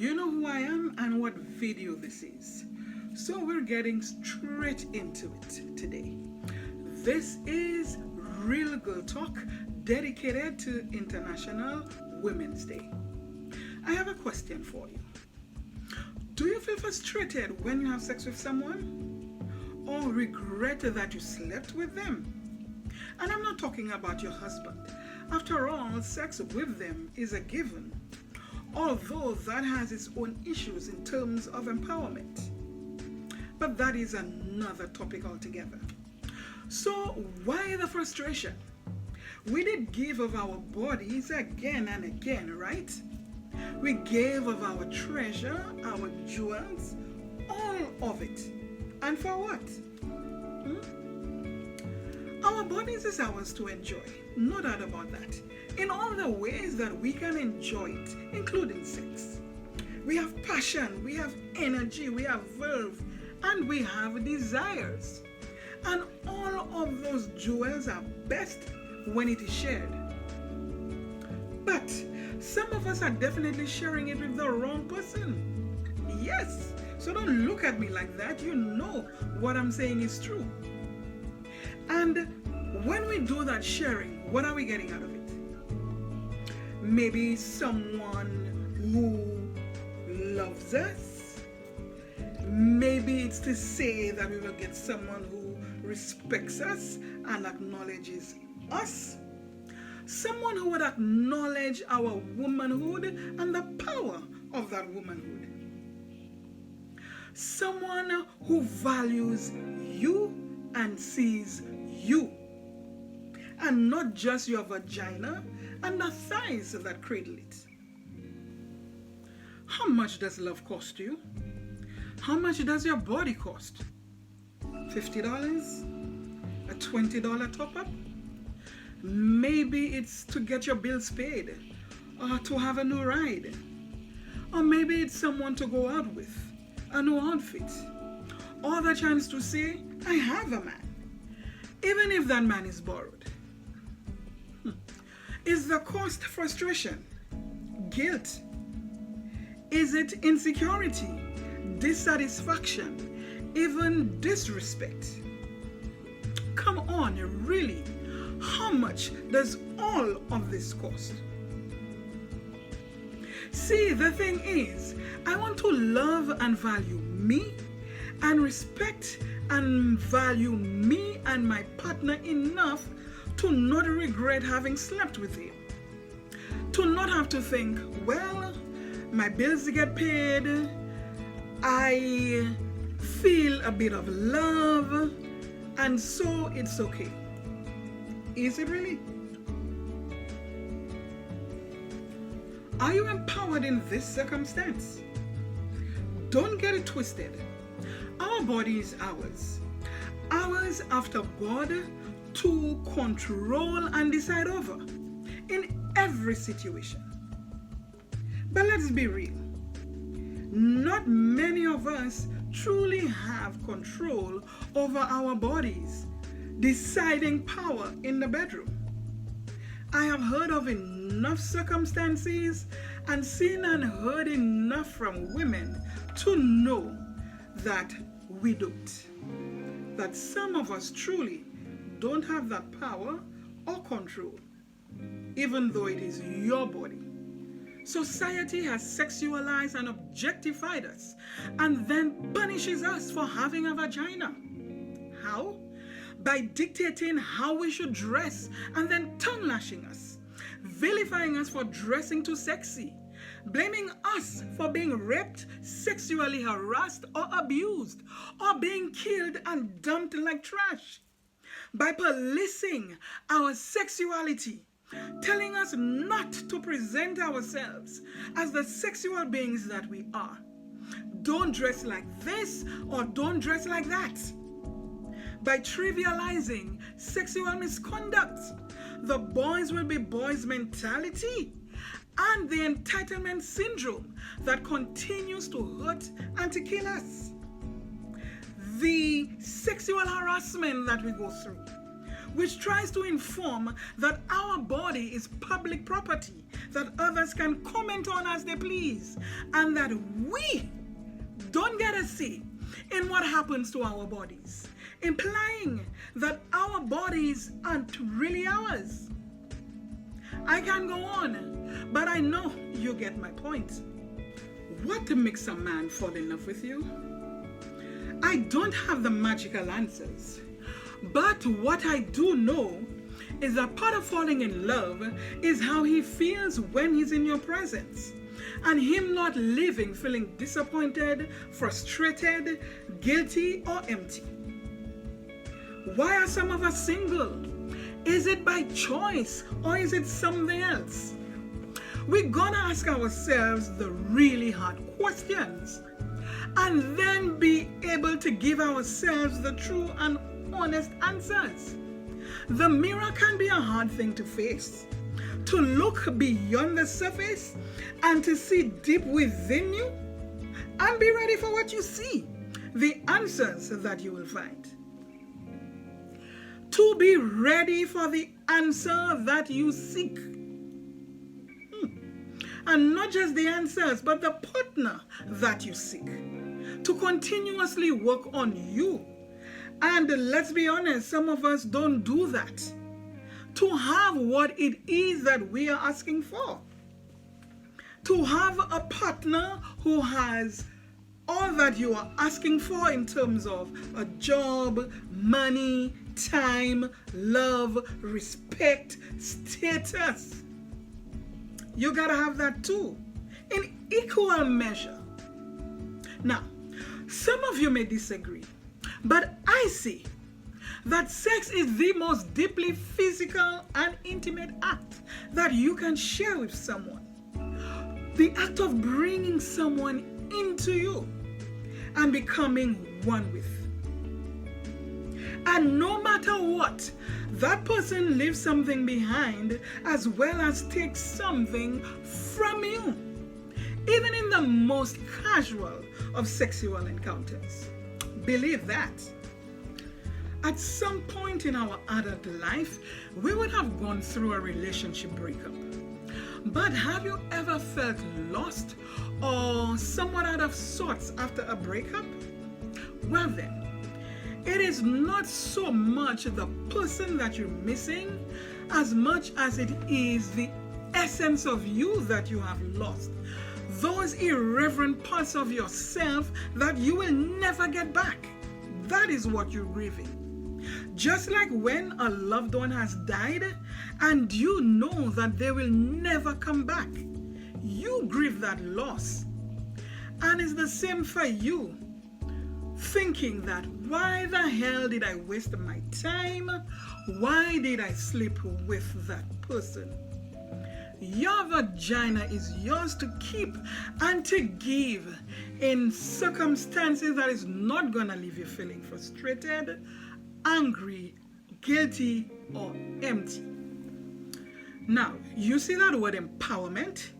You know who I am and what video this is. So we're getting straight into it today. This is Real Girl Talk dedicated to International Women's Day. I have a question for you. Do you feel frustrated when you have sex with someone? Or regret that you slept with them? And I'm not talking about your husband. After all, sex with them is a given. Although that has its own issues in terms of empowerment. But that is another topic altogether. So why the frustration? We did give of our bodies again and again, right? We gave of our treasure, our jewels, all of it. And for what? Our bodies is ours to enjoy, no doubt about that. In all the ways that we can enjoy it, including sex. We have passion, we have energy, we have verve, and we have desires. And all of those jewels are best when it is shared. But some of us are definitely sharing it with the wrong person. Yes, so don't look at me like that. You know what I'm saying is true. And when we do that sharing, what are we getting out of it? Maybe someone who loves us. Maybe it's to say that we will get someone who respects us and acknowledges us. Someone who would acknowledge our womanhood and the power of that womanhood. Someone who values you and sees you. And not just your vagina and the thighs that cradle it. How much does love cost you? How much does your body cost? $50? A $20 top-up? Maybe it's to get your bills paid or to have a new ride. Or maybe it's someone to go out with, a new outfit. Or the chance to say, I have a man, even if that man is borrowed. Is the cost frustration? Guilt? Is it insecurity? Dissatisfaction? Even disrespect? Come on, really? How much does all of this cost? See, the thing is, I want to love and value me and respect and value me and my partner enough to not regret having slept with him. To not have to think, well, my bills get paid, I feel a bit of love, and so it's okay. Is it really? Are you empowered in this circumstance? Don't get it twisted. Our body is ours. Ours after God to control and decide over in every situation. But let's be real. Not many of us truly have control over our bodies, deciding power in the bedroom. I have heard of enough circumstances and seen and heard enough from women to know that we don't. That some of us truly don't have that power or control, even though it is your body. Society has sexualized and objectified us and then punishes us for having a vagina. How? By dictating how we should dress and then tongue lashing us, vilifying us for dressing too sexy, blaming us for being raped, sexually harassed or abused, or being killed and dumped like trash. By policing our sexuality, telling us not to present ourselves as the sexual beings that we are. Don't dress like this or don't dress like that. By trivializing sexual misconduct, the boys will be boys mentality and the entitlement syndrome that continues to hurt and to kill us. The sexual harassment that we go through, which tries to inform that our body is public property, that others can comment on as they please, and that we don't get a say in what happens to our bodies, implying that our bodies aren't really ours. I can go on, but I know you get my point. What makes a man fall in love with you? I don't have the magical answers, but what I do know is that part of falling in love is how he feels when he's in your presence, and him not living feeling disappointed, frustrated, guilty, or empty. Why are some of us single? Is it by choice or is it something else? We're gonna ask ourselves the really hard questions and then be able to give ourselves the true and honest answers. The mirror can be a hard thing to face. To look beyond the surface and to see deep within you and be ready for what you see, the answers that you will find. To be ready for the answer that you seek. And not just the answers, but the partner that you seek. To continuously work on you. And let's be honest, some of us don't do that. To have what it is that we are asking for. To have a partner who has all that you are asking for in terms of a job, money, time, love, respect, status. You gotta have that too, in equal measure. Now, some of you may disagree, but I see that sex is the most deeply physical and intimate act that you can share with someone. The act of bringing someone into you and becoming one with. And no matter what, that person leaves something behind as well as takes something from you, even in the most casual of sexual encounters. Believe that. At some point in our adult life, we would have gone through a relationship breakup. But have you ever felt lost or somewhat out of sorts after a breakup? Well then, it is not so much the person that you're missing as much as it is the essence of you that you have lost. Those irreverent parts of yourself that you will never get back. That is what you're grieving. Just like when a loved one has died and you know that they will never come back, you grieve that loss. And it's the same for you, thinking that why the hell did I waste my time? Why did I sleep with that person? Your vagina is yours to keep and to give in circumstances that is not gonna leave you feeling frustrated, angry, guilty, or empty. Now, you see that word empowerment?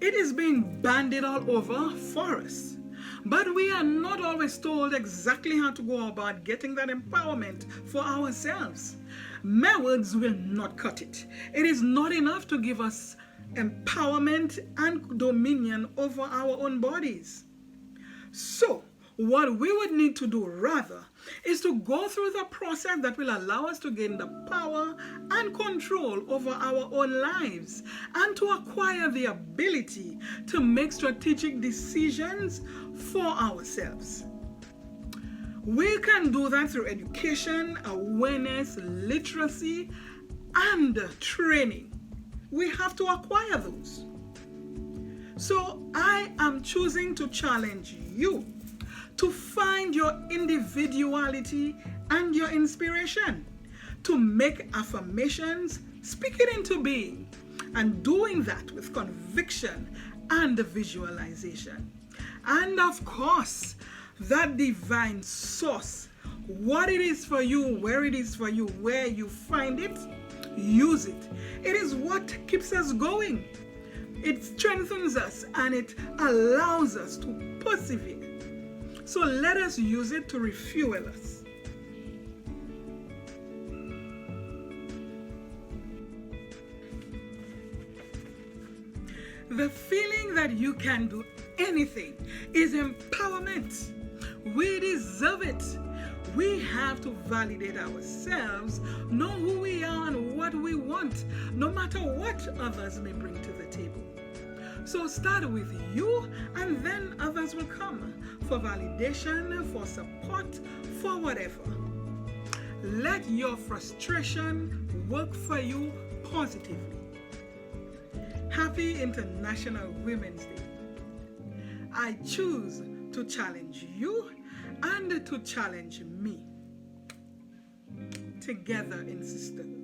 It is being bandied all over for us. But we are not always told exactly how to go about getting that empowerment for ourselves. Mere words will not cut it. It is not enough to give us empowerment and dominion over our own bodies. So, what we would need to do rather is to go through the process that will allow us to gain the power and control over our own lives and to acquire the ability to make strategic decisions for ourselves. We can do that through education, awareness, literacy, and training. We have to acquire those. So I am choosing to challenge you to find your individuality and your inspiration, to make affirmations, speak it into being, and doing that with conviction and visualization. And of course, that divine source, what it is for you, where it is for you, where you find it, use it. It is what keeps us going. It strengthens us and it allows us to persevere. So let us use it to refuel us. The feeling that you can do anything is empowerment. We deserve it. We have to validate ourselves, know who we are and what we want, no matter what others may bring to the table. So start with you, and then others will come for validation, for support, for whatever. Let your frustration work for you positively. Happy International Women's Day. I choose to challenge you and to challenge me. Together in sisterhood.